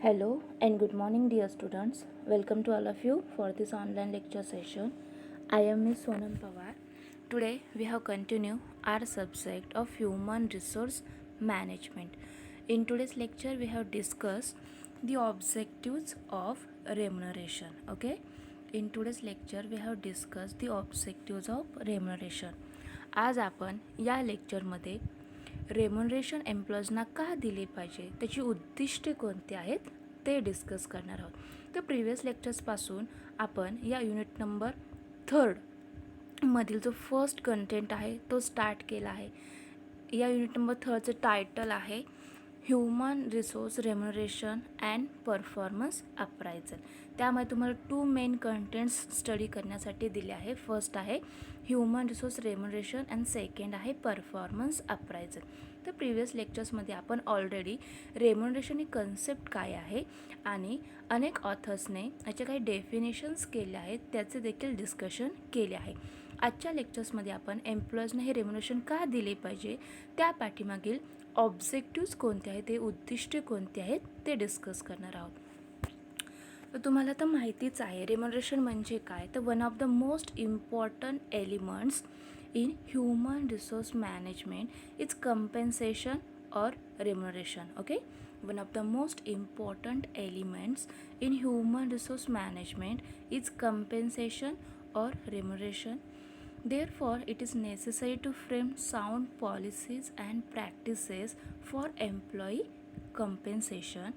Hello and good morning, dear students. Welcome to all of you for this online lecture session. I am Ms. Sonam Pawar. Today we have continued our subject of human resource management. In today's lecture, we have discussed the objectives of remuneration. Okay. In today's lecture, we have discussed the objectives of remuneration. आज आपण या लेक्चरमध्ये remuneration एम्प्लॉईजना का दिले पाहिजे, त्याची उद्दिष्टे कोणती आहेत ते डिस्कस करणार आहोत. तर प्रिव्हियस लेक्चर्सपासून आपण या युनिट नंबर 3 मधील जो फर्स्ट कंटेंट आहे तो स्टार्ट केला आहे. या युनिट नंबर 3चं टायटल आहे human resource remuneration and performance appraisal. त्यामध्ये तुम्हाला 2 मेन कंटेंट्स स्टडी करण्यासाठी दिले आहे. फर्स्ट आहे human resource remuneration and second आहे परफॉर्मन्स अप्रायझल. तर प्रिव्हियस लेक्चर्समध्ये आपण ऑलरेडी रेम्युनरेशन ही कन्सेप्ट काय आहे आणि अनेक ऑथर्सने याचे काही डेफिनेशन्स केले आहेत त्याचे देखील डिस्कशन केले आहे. आजच्या लेक्चर्समध्ये आपण एम्प्लॉईजना हे रेम्युनरेशन का दिले पाहिजे, त्या पाठीमागील ऑब्जेक्टिव्स कोणते आहेत, ते उद्दिष्टे कोणते आहेत ते डिस्कस करणार आहोत. तर तुम्हाला तर माहितीच आहे रेम्युनरेशन म्हणजे काय. तर one of the most important elements in human resource management is compensation और remuneration. Okay, one of the most important elements in human resource management is compensation or remuneration. Therefore, it is necessary to frame sound policies and practices for employee compensation.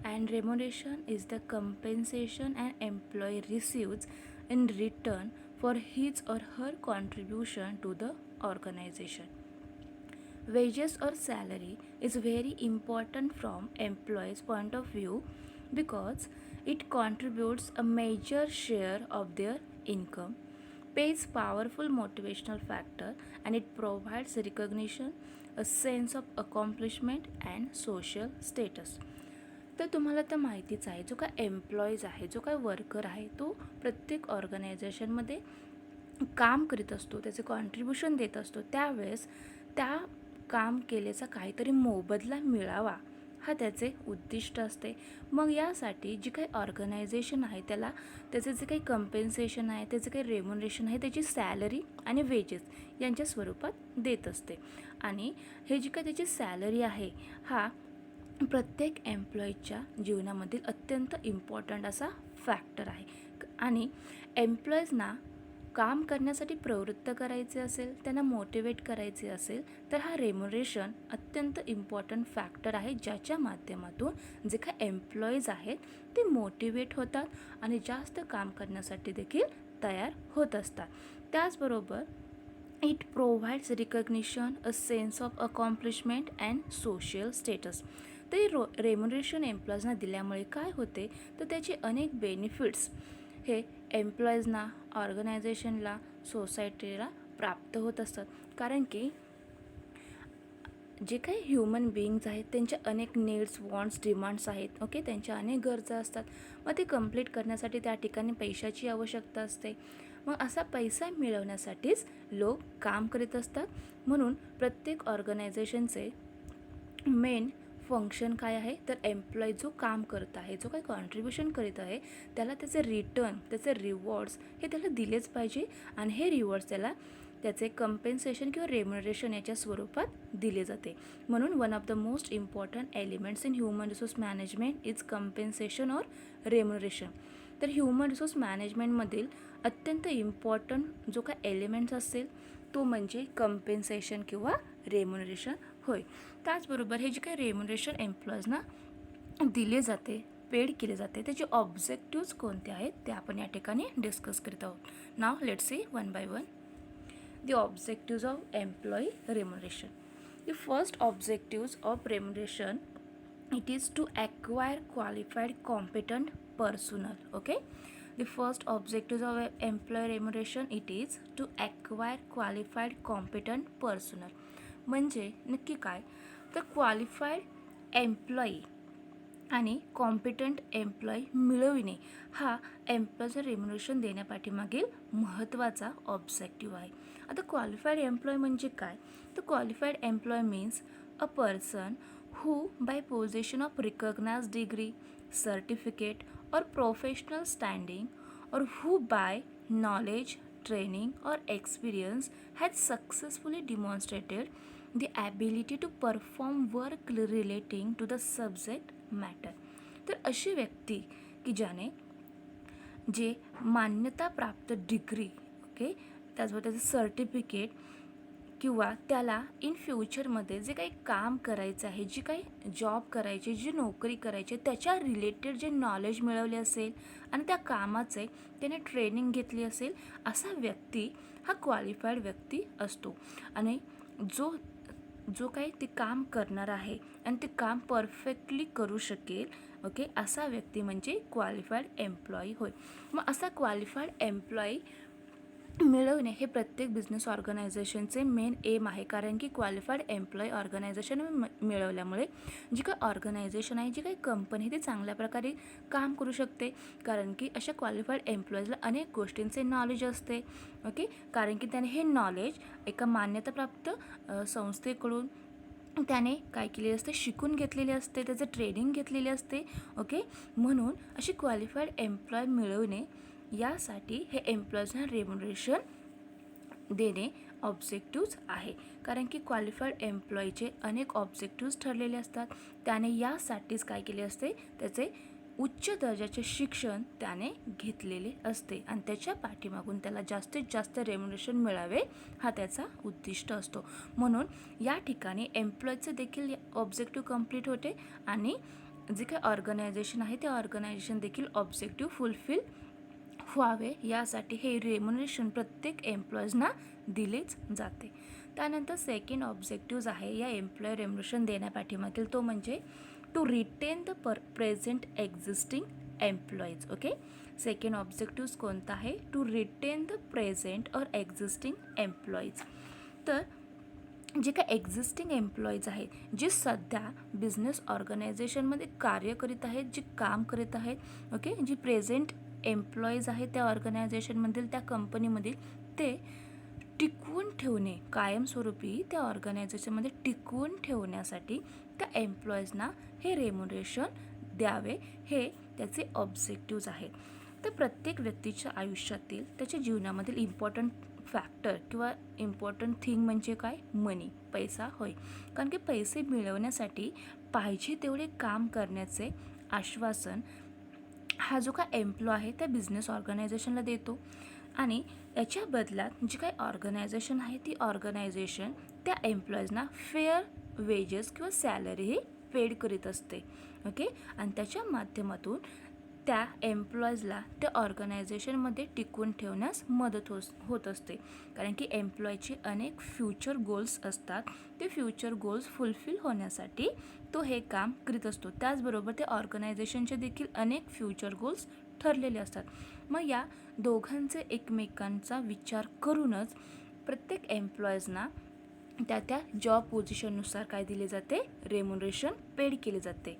And remuneration is the compensation an employee receives in return for his or her contribution to the organization. Wages or salary is very important from employees' point of view because it contributes a major share of their income. Pay is powerful motivational factor and it provides recognition, a sense of accomplishment and social status. तर तुम्हाला तर माहितीच आहे जो काय employees आहे, जो काय वर्कर आहे, तो प्रत्येक ऑर्गनायझेशनमध्ये काम करीत असतो, त्याचे कॉन्ट्रीब्युशन देत असतो. त्यावेळेस त्या काम केल्याचा काहीतरी मोबदला मिळावा हा त्याचे उद्दिष्ट असते. मग यासाठी जी काही ऑर्गनायझेशन आहे त्याला त्याचे जे काही कंपेन्सेशन आहे, त्याचे काही रेम्युनरेशन आहे, त्याची सॅलरी आणि वेजेस यांच्या स्वरूपात देत असते. आणि हे जी काही त्याची सॅलरी आहे हा प्रत्येक एम्प्लॉईच्या जीवनामधील अत्यंत इम्पॉर्टंट असा फॅक्टर आहे. आणि एम्प्लॉईजना काम करण्यासाठी प्रवृत्त करायचे असेल, त्यांना मोटिवेट करायचे असेल तर हा रेम्युनरेशन अत्यंत इम्पॉर्टंट फॅक्टर आहे, ज्याच्या माध्यमातून जे काही एम्प्लॉईज आहेत ते मोटिवेट होतात आणि जास्त काम करण्यासाठी देखील तयार होत असतात. त्याचबरोबर it provides recognition, a sense of accomplishment and social status. तर रेम्युनरेशन एम्प्लॉईजना दिल्यामुळे काय होते तर त्याचे अनेक बेनिफिट्स हे एम्प्लॉईजना, ऑर्गनायझेशनला, सोसायटीला प्राप्त होत असतात. कारण की जे काही ह्युमन बिईंग्स आहेत त्यांचे अनेक नीड्स, वॉन्ट्स, डिमांड्स आहेत. ओके, त्यांच्या अनेक गरजा असतात. मग ते कंप्लीट करण्यासाठी त्या ठिकाणी पैशाची आवश्यकता असते. मग असा पैसा मिळवण्यासाठीच लोक काम करीत असतात. म्हणून प्रत्येक ऑर्गनायझेशनचे मेन फंक्शन काय आहे तर एम्प्लॉई जो काम करत आहे, जो काही कॉन्ट्रीब्युशन करीत आहे त्याला त्याचे रिटर्न, त्याचे रिवॉर्ड्स हे त्याला दिलेच पाहिजे. आणि हे रिवॉर्ड्स त्याला त्याचे कंपेन्सेशन किंवा रेम्युनरेशन याच्या स्वरूपात दिले जाते. म्हणून one of the most important elements in human resource management is compensation और रेम्युनरेशन. तर ह्युमन रिसोर्स मॅनेजमेंटमधील अत्यंत इम्पॉर्टंट जो काय एलिमेंट्स असेल तो म्हणजे कंपेन्सेशन किंवा रेम्युनरेशन होय. त्याचबरोबर हे जे काही रेम्युनरेशन एम्प्लॉईजना दिले जाते, पेड केले जाते, त्याचे ऑब्जेक्टिव्स कोणते आहेत ते आपण या ठिकाणी डिस्कस करीत आहोत. Now let's see one by one the objectives of employee remuneration. The first objectives of remuneration, it is to acquire qualified competent personnel. Okay, the first objectives of employee remuneration, it is to acquire qualified competent personnel. म्हणजे नक्की काय तर qualified employee आणि competent employee मिळविणे हा एम्प्लॉईचं remuneration देण्यापाठीमागील महत्त्वाचा objective आहे. आता क्वालिफाईड एम्प्लॉई म्हणजे काय तर qualified employee means a person who by possession of recognized degree, certificate or professional standing, or who by knowledge, training, or experience has successfully demonstrated the ability to perform work relating to the subject matter. तर अशी व्यक्ती की ज्याने जे मान्यता प्राप्त degree, okay, त्याचबरोबर त्याचं सर्टिफिकेट किंवा त्याला इन फ्युचरमध्ये जे काही काम करायचं आहे, जी काही जॉब करायची, जी नोकरी करायची, त्याच्या रिलेटेड जे नॉलेज मिळवले असेल आणि त्या कामाचे त्याने ट्रेनिंग घेतली असेल, असा व्यक्ती हा क्वालिफाईड व्यक्ती असतो. आणि जो काही ते काम करणार आहे आणि ते काम परफेक्टली करू शकेल, ओके, असा व्यक्ती म्हणजे क्वालिफाईड एम्प्लॉई होय. मग असा क्वालिफाईड एम्प्लॉई मिळवणे हे प्रत्येक बिझनेस ऑर्गनायझेशनचे मेन एम आहे. कारण की क्वालिफाईड एम्प्लॉई ऑर्गनायझेशन मिळवल्यामुळे जी काही ऑर्गनायझेशन आहे, जी काही कंपनी ती चांगल्या प्रकारे काम करू शकते. कारण की अशा क्वालिफाईड एम्प्लॉईजला अनेक गोष्टींचे नॉलेज असते, ओके. कारण की त्याने हे नॉलेज एका मान्यताप्राप्त संस्थेकडून त्याने काय केलेले असते, शिकून घेतलेले असते, त्याचं ट्रेनिंग घेतलेले असते, ओके. म्हणून अशी क्वालिफाईड एम्प्लॉय मिळवणे यासाठी हे एम्प्लॉईजना रेम्युनरेशन देणे ऑब्जेक्टिव्ज आहे. कारण की क्वालिफाईड एम्प्लॉईचे अनेक ऑब्जेक्टिव्ज ठरलेले असतात. त्याने यासाठीच काय केले असते, त्याचे उच्च दर्जाचे शिक्षण त्याने घेतलेले असते आणि त्याच्या पाठीमागून त्याला जास्तीत जास्त रेम्युनरेशन मिळावे हा त्याचा उद्दिष्ट असतो. म्हणून या ठिकाणी एम्प्लॉईचं देखील ऑब्जेक्टिव्ह कंप्लीट होते आणि जे काही ऑर्गनायझेशन आहे ते ऑर्गनायझेशन देखील ऑब्जेक्टिव्ह फुलफिल व्हावे यासाठी हे रेम्युनरेशन प्रत्येक एम्प्लॉईजना दिलेच जाते. त्यानंतर सेकंड ऑब्जेक्टिव्ज आहे या एम्प्लॉई रेम्युनरेशन देण्यापाठीमागील, तो म्हणजे to retain the present existing employees, okay. Second objectives कोणता आहे, टू रिटेन द प्रेझेंट और एक्झिस्टिंग एम्प्लॉईज. तर जे काही एक्झिस्टिंग एम्प्लॉईज आहेत, जे सध्या बिझनेस ऑर्गनायझेशनमध्ये कार्य करीत आहेत, जे काम करीत आहेत, ओके, जी प्रेझेंट एम्प्लॉईज आहेत त्या ऑर्गनायझेशनमधील, त्या कंपनीमधील, ते टिकवून ठेवणे, कायमस्वरूपी त्या ऑर्गनायझेशनमध्ये टिकवून ठेवण्यासाठी त्या एम्प्लॉईजना हे रेम्युनरेशन द्यावे, हे त्याचे ऑब्जेक्टिव्ज आहेत. तर प्रत्येक व्यक्तीच्या आयुष्यातील, त्याच्या जीवनामधील इम्पॉर्टंट फॅक्टर किंवा इम्पॉर्टंट थिंग म्हणजे काय, मनी, पैसा होय. कारण की पैसे मिळवण्यासाठी पाहिजे तेवढे काम करण्याचे आश्वासन हा जो काय एम्प्लॉय आहे त्या बिझनेस ऑर्गनायझेशनला देतो आणि याच्या बदलात जी काही ऑर्गनायझेशन आहे ती ऑर्गनायझेशन त्या एम्प्लॉईजना फेअर वेजेस किंवा सॅलरीही पेड करीत असते, ओके. आणि त्याच्या माध्यमातून त्या एम्प्लॉईजला त्या ऑर्गनायझेशनमध्ये टिकवून ठेवण्यास मदत होत असते. कारण की एम्प्लॉयचे अनेक फ्युचर गोल्स असतात, ते फ्युचर गोल्स फुलफिल होण्यासाठी तो हे काम करीत असतो. त्याचबरोबर त्या ऑर्गनायझेशनचे देखील अनेक फ्युचर गोल्स ठरलेले असतात. मग या दोघांचे एकमेकांचा विचार करूनच प्रत्येक एम्प्लॉईजना त्या जॉब पोझिशननुसार काय दिले जाते, रेम्युनरेशन पेड केले जाते.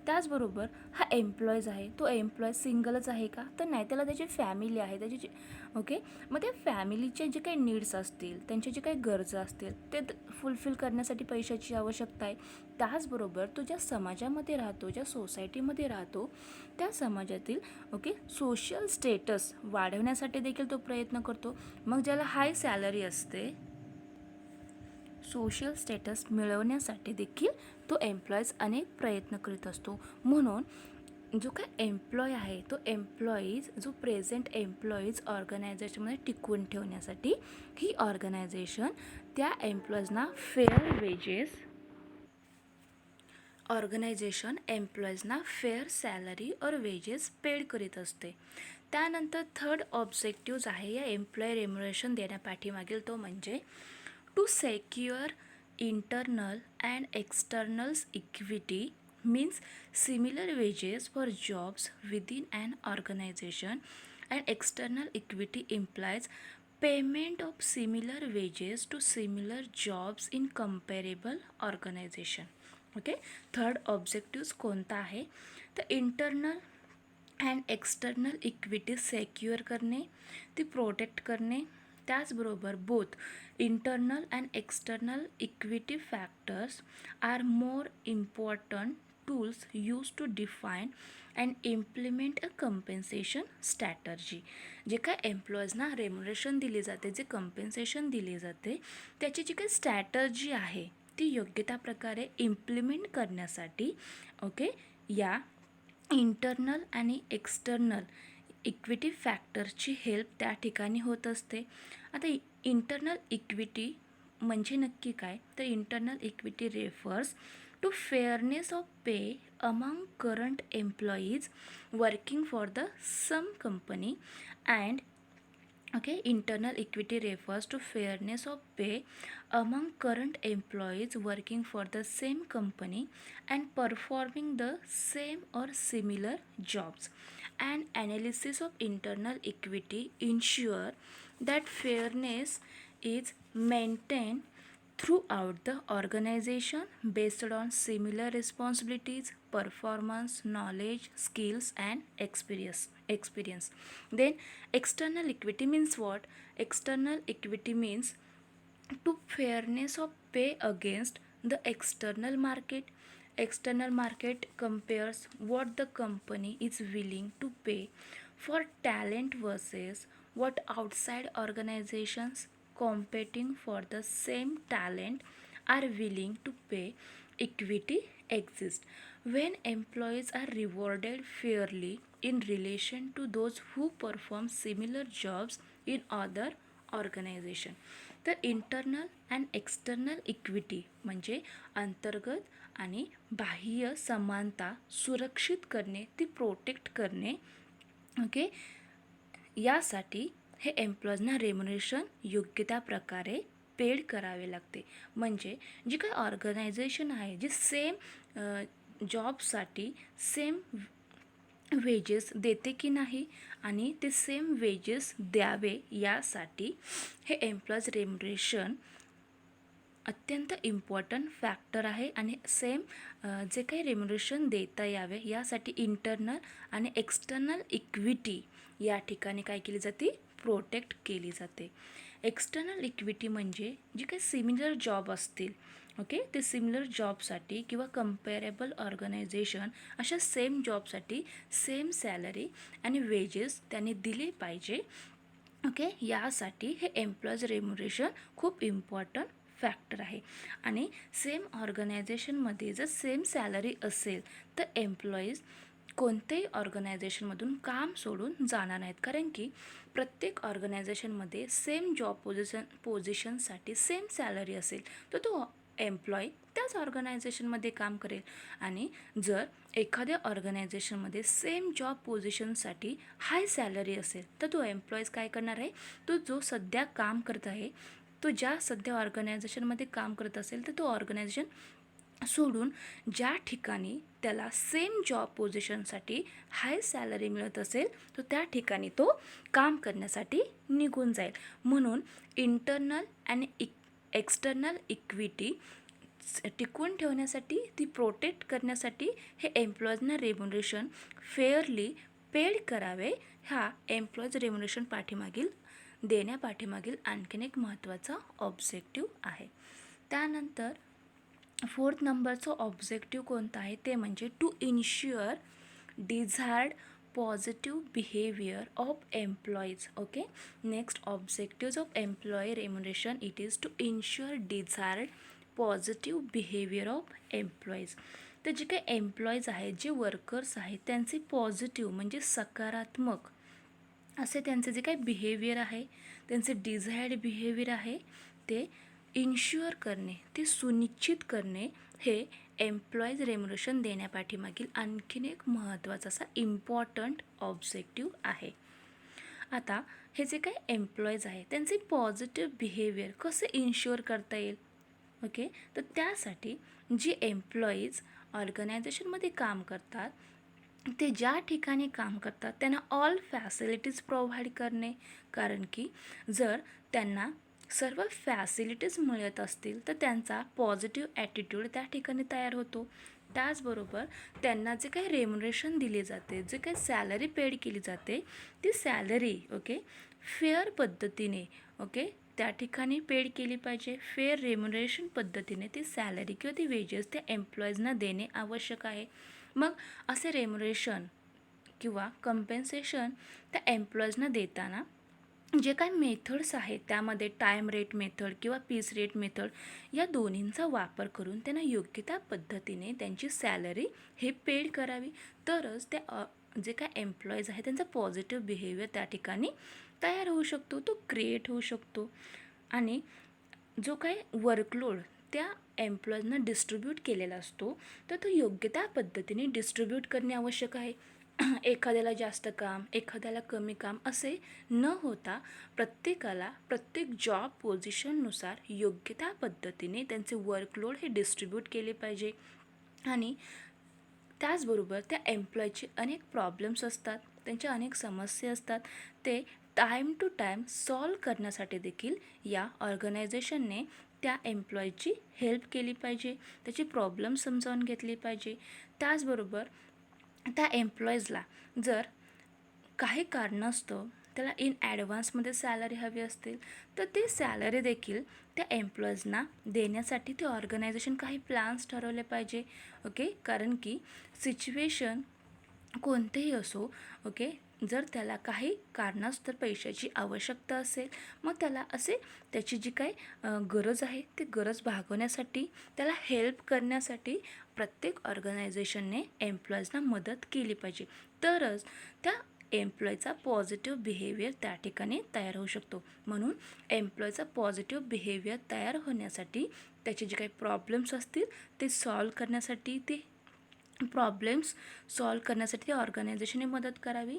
त्याचबरोबर हा एम्प्लॉईज आहे, तो एम्प्लॉय सिंगलच आहे का, तर नाही, त्याला त्याची फॅमिली आहे, त्याची, ओके. मग त्या फॅमिलीचे जे काही नीड्स असतील, त्यांच्या जे काही गरजा असतील, ते फुलफिल करण्यासाठी पैशाची आवश्यकता आहे. त्याचबरोबर तो ज्या समाजामध्ये राहतो, ज्या सोसायटीमध्ये राहतो, त्या समाजातील, ओके, सोशल स्टेटस वाढवण्यासाठी देखील तो प्रयत्न करतो. मग ज्याला हाय सॅलरी असते, सोशल स्टेटस मिळवण्यासाठी देखील तो एम्प्लॉईज अनेक प्रयत्न करीत असतो. म्हणून जो काय एम्प्लॉय आहे तो एम्प्लॉईज, जो प्रेझेंट एम्प्लॉईज ऑर्गनायझेशनमध्ये टिकवून ठेवण्यासाठी ही ऑर्गनायझेशन त्या एम्प्लॉईजना फेअर वेजेस, ऑर्गनायझेशन एम्प्लॉईजना फेअर सॅलरी और वेजेस पेड करीत असते. त्यानंतर थर्ड ऑब्जेक्टिव्ज आहे या एम्प्लॉय रेम्युनरेशन देण्यापाठीमागील, तो म्हणजे to secure internal and externals equity, means similar wages for jobs within an organization, and external equity implies payment of similar wages to similar jobs in comparable organization, okay. Third objectives कोणता आहे, तर internal and external equity secure करणे, ती protect करणे. त्याचबरोबर both internal and external equity factors are more important tools used to define and implement a compensation strategy. जे काय एम्प्लॉईजना remuneration दिले जाते, जे कंपेन्सेशन दिले जाते, त्याची जी काही स्ट्रॅटर्जी आहे ती योग्य त्या प्रकारे इम्प्लिमेंट करण्यासाठी ओके या इंटरनल आणि एक्सटर्नल इक्विटी फॅक्टरची हेल्प त्या ठिकाणी होत असते. आता इंटरनल इक्विटी म्हणजे नक्की काय, तर internal equity refers to fairness of pay among current employees working for the same company and okay, internal equity refers to fairness of pay among current employees working for the same company and performing the same or similar jobs. An analysis of internal equity ensure that fairness is maintained throughout the organization based on similar responsibilities, performance, knowledge, skills, and experience. Then external equity means what? External equity means to fairness of pay against the external market. External market compares what the company is willing to pay for talent versus what outside organizations competing for the same talent are willing to pay. Equity exists when employees are rewarded fairly in relation to those who perform similar jobs in other organisation. तर internal and external equity म्हणजे अंतर्गत आणि बाह्य समानता सुरक्षित करणे, ती protect करणे. ओके, यासाठी हे एम्प्लॉईजना रेम्युनरेशन योग्य त्या प्रकारे पेड करावे लागते. म्हणजे जी काही ऑर्गनायझेशन आहे जी सेम जॉबसाठी सेम वेजेस देते की नाही आणि ते सेम वेजेस द्यावे यासाठी हे एम्प्लॉईज रेम्युनरेशन अत्यंत इम्पॉर्टंट फॅक्टर आहे. आणि सेम जे काही रेम्युनरेशन देता यावे यासाठी इंटरनल आणि एक्सटर्नल इक्विटी या ठिकाणी काय केली जाते, प्रोटेक्ट केली जाते. एक्सटर्नल इक्विटी म्हणजे जी काही सिमिलर जॉब असतील, ओके, ते सिमिलर जॉबसाठी किंवा कम्पॅरेबल ऑर्गनायझेशन अशा सेम जॉबसाठी सेम सॅलरी आणि वेजेस त्यांनी दिले पाहिजे. ओके, यासाठी हे एम्प्लॉईज रेम्युनरेशन खूप इम्पॉर्टंट फॅक्टर आहे. आणि सेम ऑर्गनायझेशनमध्ये जर सेम सॅलरी असेल तर एम्प्लॉईज कोणत्याही ऑर्गनायझेशनमधून काम सोडून जाणार नाहीत. कारण की प्रत्येक ऑर्गनायझेशनमध्ये सेम जॉब पोझिशनसाठी सेम सॅलरी असेल तर तो एम्प्लॉई त्याच ऑर्गनायझेशनमध्ये काम करेल. आणि जर एखाद्या ऑर्गनायझेशनमध्ये सेम जॉब पोझिशनसाठी हाय सॅलरी असेल तर तो एम्प्लॉईज काय करणार आहे, तो जो सध्या काम करत आहे, तो ज्या सध्या ऑर्गनायझेशनमध्ये काम करत असेल तर तो ऑर्गनायझेशन सोडून ज्या ठिकाणी त्याला सेम जॉब पोझिशनसाठी हाय सॅलरी मिळत असेल तर त्या ठिकाणी तो काम करण्यासाठी निघून जाईल. म्हणून इंटरनल आणि एक्सटर्नल इक्विटी टिकवून ठेवण्यासाठी, ती प्रोटेक्ट करण्यासाठी हे एम्प्लॉईजना रेम्युनरेशन फेअरली पेड करावे, हा एम्प्लॉईज रेम्युनरेशन देण्यापाठीमागील आणखीन एक महत्त्वाचा ऑब्जेक्टिव्ह आहे. त्यानंतर 4th नंबरचं ऑब्जेक्टिव्ह कोणतं आहे ते म्हणजे to ensure desired positive behavior of employees. Okay, next objectives of employee remuneration, it is to ensure desired positive behavior of employees. तर जे काही एम्प्लॉईज आहेत, जे वर्कर्स आहेत, त्यांचे पॉझिटिव्ह म्हणजे सकारात्मक असे त्यांचे जे काही बिहेवियर आहे, त्यांचे डिझायर्ड बिहेवियर आहे ते इन्श्युअर करणे, ते सुनिश्चित करणे हे एम्प्लॉईज रेम्युनरेशन देण्यापाठीमागील आणखीन एक महत्त्वाचा असा इम्पॉर्टंट ऑब्जेक्टिव्ह आहे. आता हे जे काही एम्प्लॉईज आहे त्यांचे पॉझिटिव्ह बिहेवियर कसं इन्श्युअर करता येईल, ओके, तर त्यासाठी जी एम्प्लॉईज ऑर्गनायझेशनमध्ये काम करतात ते ज्या ठिकाणी काम करतात त्यांना ऑल फॅसिलिटीज प्रोव्हाइड करणे. कारण की जर त्यांना सर्व फॅसिलिटीज मिळत असतील तर त्यांचा पॉझिटिव्ह ॲटिट्यूड त्या ठिकाणी तयार होतो. त्याचबरोबर त्यांना जे काही रेम्युनरेशन दिले जाते, जे काही सॅलरी पेड केली जाते ती सॅलरी ओके फेअर पद्धतीने ओके त्या ठिकाणी पेड केली पाहिजे. फेअर रेम्युनरेशन पद्धतीने ती सॅलरी किंवा ती वेजेस त्या एम्प्लॉईजना देणे आवश्यक आहे. मग असे रेम्युनरेशन किंवा कंपेन्सेशन त्या एम्प्लॉईजना देताना जे काही मेथड्स आहेत त्यामध्ये टाईम रेट मेथड किंवा पीस रेट मेथड या दोन्हींचा वापर करून त्यांना योग्य त्या पद्धतीने त्यांची सॅलरी हे पेड करावी. तरच त्या जे काय एम्प्लॉईज आहेत त्यांचा पॉझिटिव्ह बिहेवियर त्या ठिकाणी तयार होऊ शकतो, तो क्रिएट होऊ शकतो. आणि जो काही वर्कलोड त्या एम्प्लॉईजना डिस्ट्रीब्यूट केलेला असतो तर तो योग्य त्या पद्धतीने डिस्ट्रीब्यूट करणे आवश्यक आहे. एखाद्याला जास्त काम, एखाद्याला कमी काम असे न होता प्रत्येकाला प्रत्येक जॉब पोझिशननुसार योग्य त्या पद्धतीने त्यांचे वर्कलोड हे डिस्ट्रीब्यूट केले पाहिजे. आणि त्याचबरोबर त्या एम्प्लॉयचे अनेक प्रॉब्लेम्स असतात, त्यांच्या अनेक समस्या असतात, ते टाईम टू टाईम सॉल्व करण्यासाठी देखील या ऑर्गनायझेशनने त्या एम्प्लॉयची हेल्प केली पाहिजे, त्याची प्रॉब्लेम समजावून घेतली पाहिजे. त्याचबरोबर त्या एम्प्लॉईजला जर काही कारणास्तव त्याला इन ॲडव्हान्समध्ये सॅलरी हवी असतील तर ती सॅलरी देखील त्या एम्प्लॉईजना देण्यासाठी ते ऑर्गनायझेशन काही प्लॅन्स ठरवले पाहिजे. ओके, कारण की सिच्युएशन कोणतेही असो, ओके, जर त्याला काही कारणास्तव पैशाची आवश्यकता असेल मग त्याला असे त्याची जी काही गरज आहे ती गरज भागवण्यासाठी त्याला हेल्प करण्यासाठी प्रत्येक ऑर्गनायझेशनने एम्प्लॉईजना मदत केली पाहिजे. तरच त्या एम्प्लॉईचा पॉझिटिव्ह बिहेवियर त्या ठिकाणी तयार होऊ शकतो. म्हणून एम्प्लॉईचा पॉझिटिव्ह बिहेवियर तयार होण्यासाठी त्याचे जे काही प्रॉब्लेम्स असतील ते सॉल्व करण्यासाठी त्या ऑर्गनायझेशनने मदत करावी.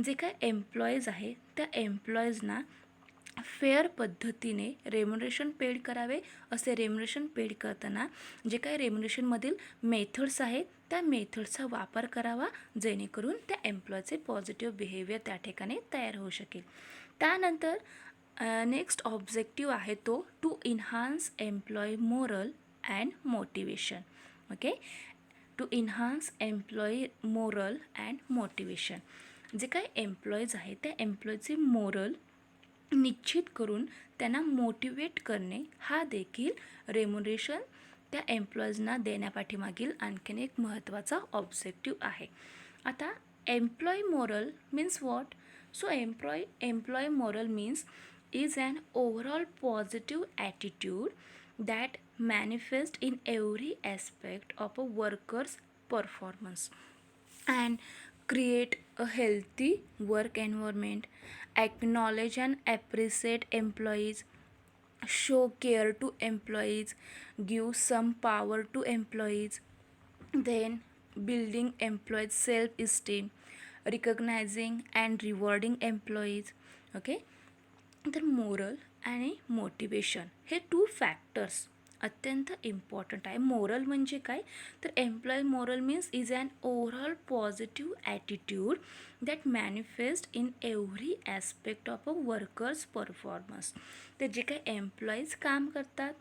जे काय एम्प्लॉईज आहे त्या एम्प्लॉईजना फेअर पद्धतीने रेम्युनरेशन पेड करावे. असे रेम्युनरेशन पेड करताना जे काही रेम्युनरेशनमधील मेथड्स आहेत त्या मेथड्सचा वापर करावा, जेणेकरून त्या एम्प्लॉयचे पॉझिटिव्ह बिहेवियर त्या ठिकाणी तयार होऊ शकेल. त्यानंतर नेक्स्ट ऑब्जेक्टिव्ह आहे तो to enhance employee morale and motivation. Okay, to enhance employee morale and motivation. जे काही एम्प्लॉईज आहेत त्या एम्प्लॉईचे मोरल निश्चित करून त्यांना मोटिवेट करणे हा देखील रेम्युनरेशन त्या एम्प्लॉईजना देण्यापाठीमागील आणखीन एक महत्त्वाचा ऑब्जेक्टिव्ह आहे. आता employee morale means what? So employee morale means is an overall positive attitude that manifests in every aspect of a worker's performance and create a healthy work environment, acknowledge and appreciate employees, show care to employees, give some power to employees, then building employees self-esteem, recognizing and rewarding employees. Okay, तर moral आणि motivation हे 2 factors अत्यंत important आहे. Moral म्हणजे काय? तर employee morale means is an overall positive attitude that manifest in every aspect of a worker's performance. तर जे काही एम्प्लॉईज काम करतात,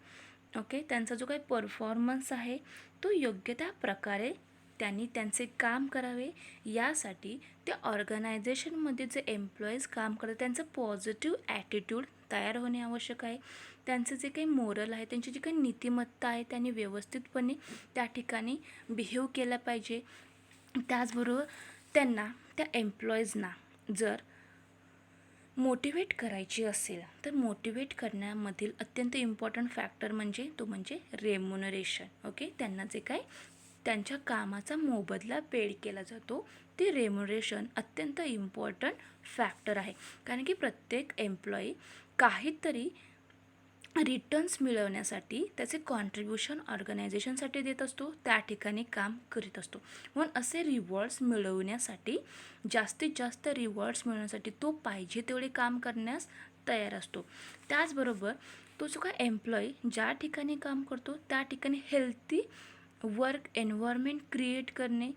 ओके, त्यांचा जो काही परफॉर्मन्स आहे तो योग्य त्या प्रकारे त्यांनी त्यांचे काम करावे. यासाठी त्या ऑर्गनायझेशनमध्ये जे एम्प्लॉईज काम करतात त्यांचं पॉझिटिव्ह ॲटिट्यूड तयार होणे आवश्यक आहे. त्यांचं जे काही मोरल आहे, त्यांची जी काही नीतिमत्ता आहे त्यांनी व्यवस्थितपणे त्या ठिकाणी बिहेव केला पाहिजे. त्याचबरोबर त्यांना त्या एम्प्लॉईजना जर मोटिवेट करायची असेल तर मोटिवेट करण्यामधील अत्यंत इम्पॉर्टंट फॅक्टर म्हणजे रेम्युनरेशन. ओके, त्यांना जे काही त्यांच्या कामाचा मोबदला पेड केला जातो ते रेम्युनरेशन अत्यंत इम्पॉर्टंट फॅक्टर आहे. कारण की प्रत्येक एम्प्लॉई काहीतरी रिटर्न्स मिळवण्यासाठी त्याचे कॉन्ट्रीब्युशन ऑर्गनायझेशनसाठी देत असतो, त्या ठिकाणी काम करीत असतो. म्हणून असे रिवॉर्ड्स मिळवण्यासाठी जास्तीत जास्त रिवॉर्ड्स मिळवण्यासाठी तो पाहिजे तेवढे काम करण्यास तयार असतो. त्याचबरोबर तो जो काही एम्प्लॉई ज्या ठिकाणी काम करतो त्या ठिकाणी हेल्थी वर्क एन्व्हायरमेंट क्रिएट करणे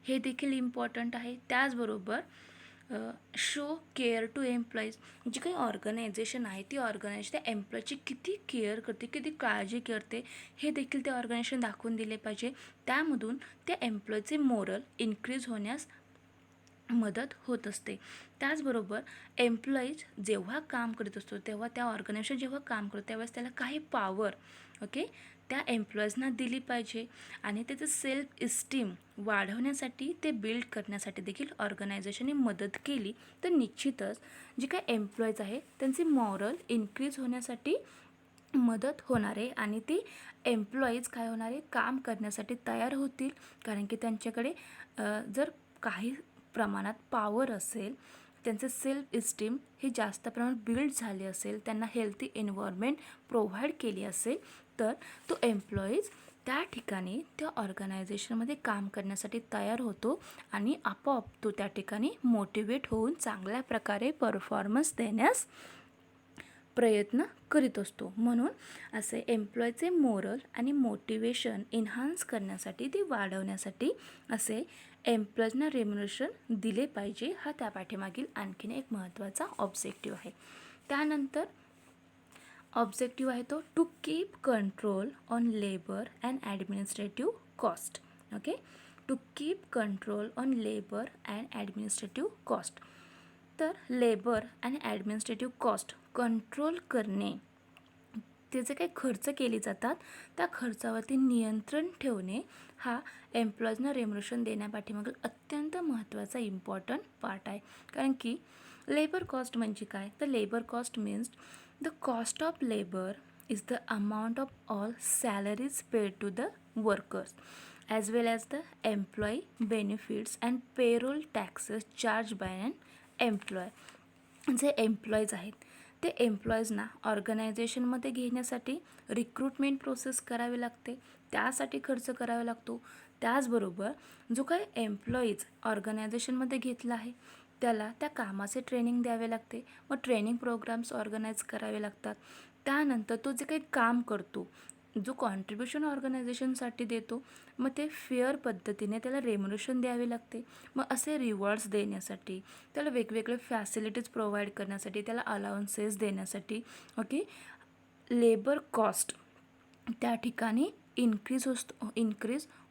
हे देखील इम्पॉर्टंट आहे. त्याचबरोबर शो केअर टू एम्प्लॉईज. जी काही ऑर्गनायझेशन आहे ती ऑर्गनायझेशन त्या एम्प्लॉईची किती केअर करते, किती काळजी करते हे देखील ते ऑर्गनायझेशन दाखवून दिले पाहिजे. त्यामधून त्या एम्प्लॉईचे मोरल इन्क्रीज होण्यास मदत होत असते. त्याचबरोबर एम्प्लॉईज जेव्हा काम करत असतो तेव्हा त्या ऑर्गनायझेशन जेव्हा काम करतो त्यावेळेस त्याला काही पॉवर त्या एम्प्लॉईजना दिली पाहिजे आणि त्याचं सेल्फ इस्टीम वाढवण्यासाठी ते बिल्ड करण्यासाठी देखील ऑर्गनायझेशनने मदत केली तर निश्चितच जे काही एम्प्लॉईज आहे त्यांची मॉरल इन्क्रीज होण्यासाठी मदत होणार आहे आणि ती एम्प्लॉईज काय होणार आहे काम करण्यासाठी तयार होतील. कारण की त्यांच्याकडे जर काही प्रमाणात पॉवर असेल, त्यांचे सेल्फ इस्टीम हे जास्त प्रमाणात बिल्ड झाले असेल, त्यांना हेल्थी एन्व्हायरमेंट प्रोव्हाइड केली असेल तर तो एम्प्लॉईज त्या ठिकाणी त्या ऑर्गनायझेशनमध्ये काम करण्यासाठी तयार होतो आणि आपोआप तो त्या ठिकाणी मोटिवेट होऊन चांगल्या प्रकारे परफॉर्मन्स देण्यास प्रयत्न करीत असतो. म्हणून असे एम्प्लॉयचे मोरल आणि मोटिवेशन इन्हान्स करण्यासाठी ती वाढवण्यासाठी असे एम्प्लॉयजना रेम्युनरेशन दिले पाहिजे हा त्या पाठीमागील आणखीन एक महत्त्वाचा ऑब्जेक्टिव्ह आहे. त्यानंतर ऑब्जेक्टिव्ह आहे तो to keep control on labour and administrative cost. Okay, to keep control on labour and administrative cost. तर लेबर आणि ॲडमिनिस्ट्रेटिव्ह कॉस्ट कंट्रोल करणे, ते जे काही खर्च केले जातात त्या खर्चावरती नियंत्रण ठेवणे हा एम्प्लॉईजना रेम्युनरेशन देण्यापाठीमागील अत्यंत महत्त्वाचा इम्पॉर्टंट पार्ट आहे. कारण की लेबर कॉस्ट म्हणजे काय, तर labour cost means the cost of labour is the amount of all salaries paid to the workers as well as the employee benefits and payroll taxes charge by an employ. जे employees आहेत ते एम्प्लॉईजना ऑर्गनायझेशनमध्ये घेण्यासाठी recruitment process करावी लागते, त्यासाठी खर्च करावा लागतो. त्याचबरोबर जो काही एम्प्लॉईज ऑर्गनायझेशनमध्ये घेतला आहे त्याला त्या कामाचे ट्रेनिंग द्यावे लागते, मग ट्रेनिंग प्रोग्राम्स ऑर्गनाईज करावे लागतात. त्यानंतर तो जे काही काम करतो, जो कॉन्ट्रीब्युशन ऑर्गनायझेशनसाठी देतो, मग ते फेअर पद्धतीने त्याला रेम्युनरेशन द्यावे लागते. मग असे रिवॉर्ड्स देण्यासाठी, त्याला वेगवेगळे फॅसिलिटीज प्रोव्हाइड करण्यासाठी, त्याला अलाउन्सेस देण्यासाठी लेबर कॉस्ट त्या ठिकाणी इन्क्रीज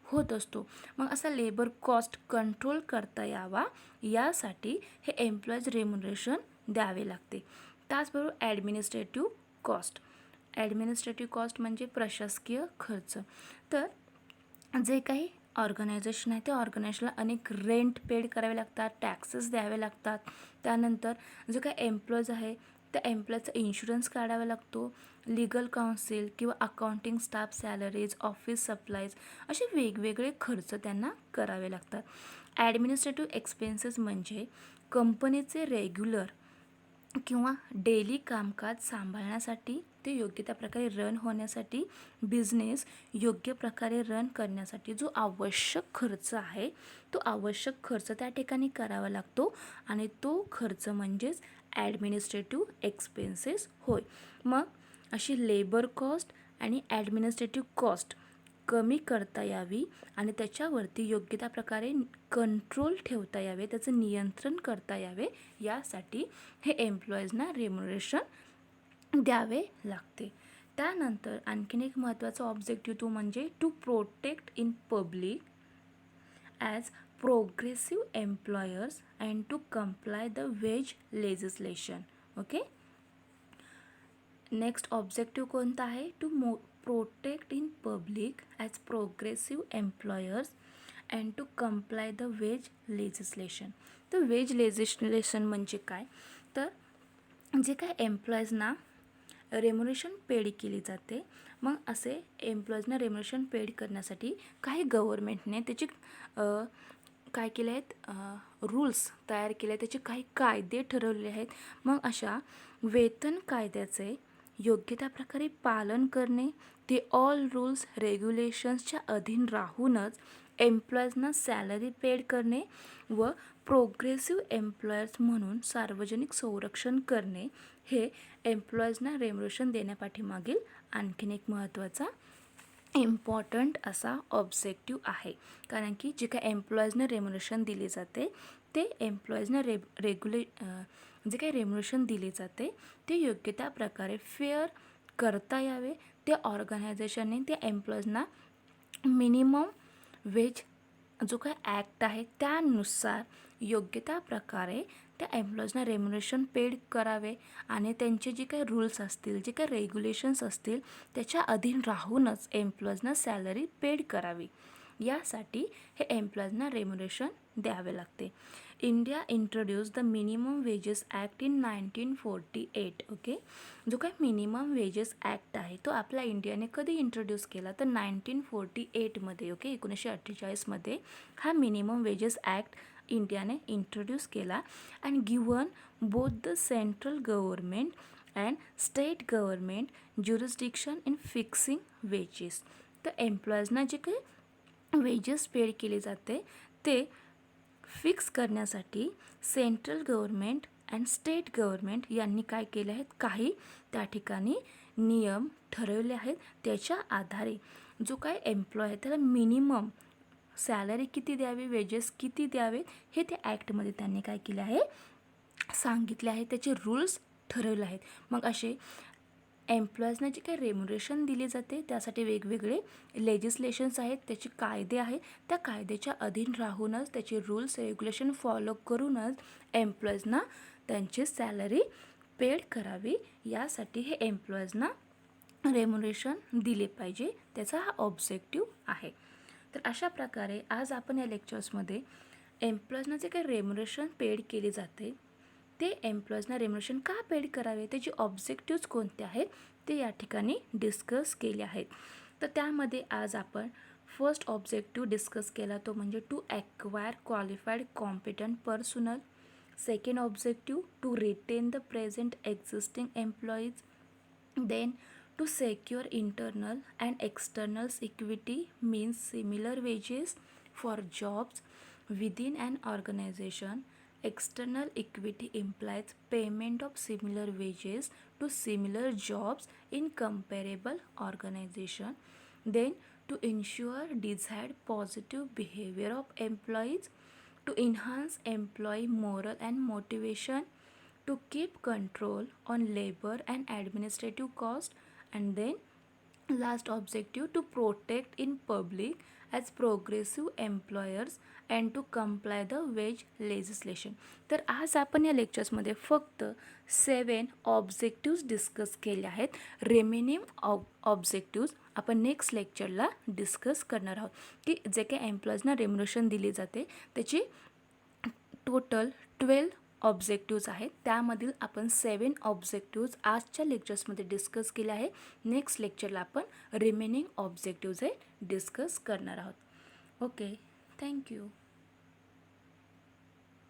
होत असतो. मग असा लेबर कॉस्ट कंट्रोल करता यावा यासाठी हे एम्प्लॉईज रेम्युनरेशन द्यावे लागते. त्याचबरोबर ॲडमिनिस्ट्रेटिव्ह कॉस्ट म्हणजे प्रशासकीय खर्च. तर जे काही ऑर्गनायझेशन आहे त्या ऑर्गनायझेशनला अनेक रेंट पेड करावे लागतात, टॅक्सेस द्यावे लागतात. त्यानंतर जो काही एम्प्लॉईज आहे त्या एम्प्लॉईचा इन्शुरन्स काढावा लागतो, लीगल काउन्सिल किंवा accounting staff salaries, office supplies असे वेगवेगळे खर्च त्यांना करावे लागतात. ॲडमिनिस्ट्रेटिव्ह एक्सपेन्सेस म्हणजे कंपनीचे रेग्युलर किंवा डेली कामकाज सांभाळण्यासाठी, ते योग्य त्या प्रकारे रन होण्यासाठी, बिझनेस योग्य प्रकारे रन करण्यासाठी जो आवश्यक खर्च आहे तो आवश्यक खर्च त्या ठिकाणी करावा लागतो आणि तो खर्च म्हणजेच ॲडमिनिस्ट्रेटिव्ह एक्सपेन्सेस होय. मग अशी लेबर कॉस्ट आणि ॲडमिनिस्ट्रेटिव्ह कॉस्ट कमी करता यावी आणि त्याच्यावरती योग्य त्या प्रकारे कंट्रोल ठेवता यावे, त्याचं नियंत्रण करता यावे यासाठी हे एम्प्लॉईजना रेम्युनरेशन द्यावे लागते. त्यानंतर आणखीन एक महत्त्वाचा ऑब्जेक्टिव्ह तो म्हणजे to protect in public as progressive employers and to comply the wage legislation. Okay, next objective कोणता आहे, to protect in public as progressive employers and to comply the wage legislation. तर वेज लेजिस्लेशन म्हणजे काय, तर जे काय एम्प्लॉईजना remuneration paid केली जाते, मग असे एम्प्लॉईजना रेम्युनरेशन पेड करण्यासाठी काही गव्हर्मेंटने त्याची काय केले आहेत, रूल्स तयार केले आहेत, त्याचे काही कायदे ठरवलेले आहेत. मग अशा वेतन कायद्याचे योग्य त्या प्रकारे पालन करणे, ते ऑल रूल्स रेग्युलेशन्सच्या अधीन राहूनच एम्प्लॉईजना सॅलरी पेड करणे व प्रोग्रेसिव्ह एम्प्लॉयर्स म्हणून सार्वजनिक संरक्षण करणे हे एम्प्लॉईजना रेम्युनरेशन देण्यापाठीमागील आणखीन एक महत्त्वाचा इम्पॉर्टंट असा ऑब्जेक्टिव्ह आहे. कारण की जे काही एम्प्लॉईजना रेम्युनरेशन दिले जाते ते एम्प्लॉईजना जे काही रेम्युनरेशन दिले जाते ते योग्य त्या प्रकारे फेअर करता यावे. त्या ऑर्गनायझेशनने त्या एम्प्लॉईजना मिनिमम वेज जो काय ॲक्ट आहे त्यानुसार योग्य त्या प्रकारे त्या एम्प्लॉईजना रेम्युनरेशन पेड करावे आणि त्यांचे जे काही रूल्स असतील, जे काही रेग्युलेशन्स असतील त्याच्या अधीन राहूनच एम्प्लॉईजना सॅलरी पेड करावी. यासाठी हे एम्प्लॉईजना रेम्युनरेशन द्यावे लागते. India introduce the minimum wedges act in 1948. Okay, जो काय मिनिमम वेजेस ॲक्ट आहे तो आपल्या इंडियाने कधी इंट्रोड्यूस केला तर 1948मध्ये. ओके, 1948मध्ये हा मिनिमम वेजेस ॲक्ट इंडियाने इंट्रोड्यूस केला and given both the central government and state government jurisdiction in fixing wedges. तर एम्प्लॉईजना जे काही वेजेस पेड केले जाते ते फिक्स करण्यासाठी central government and state government यांनी काय केले आहेत, काही त्या ठिकाणी नियम ठरवले आहेत. त्याच्या आधारे जो काय एम्प्लॉय आहे त्याला मिनिमम सॅलरी किती द्यावी, वेजेस किती द्यावेत हे त्या ॲक्टमध्ये त्यांनी काय केले आहे, सांगितले आहे. त्याचे रूल्स ठरवले आहेत. मग असे एम्प्लॉईजना जे काही रेम्युनरेशन दिले जाते त्यासाठी वेगवेगळे लेजिस्लेशन्स आहेत, त्याचे कायदे आहेत. त्या कायद्याच्या अधीन राहूनच त्याचे रूल्स रेग्युलेशन फॉलो करूनच एम्प्लॉईजना त्यांची सॅलरी पेड करावी. यासाठी हे एम्प्लॉईजना रेम्युनरेशन दिले पाहिजे, त्याचा हा ऑब्जेक्टिव्ह आहे. तर अशा प्रकारे आज आपण या लेक्चर्समध्ये एम्प्लॉईजना जे काही रेम्युनरेशन पेड केले जाते ते एम्प्लॉईजना रेम्युनरेशन का पेड करावे, त्याचे ऑब्जेक्टिव्ज कोणते आहेत ते या ठिकाणी डिस्कस केले आहेत. तर त्यामध्ये आज आपण फर्स्ट ऑब्जेक्टिव्ह डिस्कस केला तो म्हणजे to acquire qualified competent personnel. Second objective to retain the present existing employees. Then to secure internal and external equity means similar wages for jobs within an organization. External equity implies payment of similar wages to similar jobs in comparable organization. Then to ensure desired positive behavior of employees, to enhance employee morale and motivation, to keep control on labor and administrative cost, and then last objective to protect in public as progressive employers and to comply the wage legislation. तर आज आपण या लेक्चर्समध्ये फक्त 7 objectives discuss केले आहेत. Remaining objectives आपण next लेक्चरला discuss करणार आहोत की जे काही एम्प्लॉईजना रेम्युनरेशन दिले जाते त्याची टोटल 12 ऑब्जेक्टिव्ज आहेत. त्यामधील आपण 7 ऑब्जेक्टिव्ज आजच्या लेक्चर्समध्ये डिस्कस केले आहे. नेक्स्ट लेक्चरला आपण रिमेनिंग ऑब्जेक्टिव्ज हे डिस्कस करणार आहोत. Okay, thank you.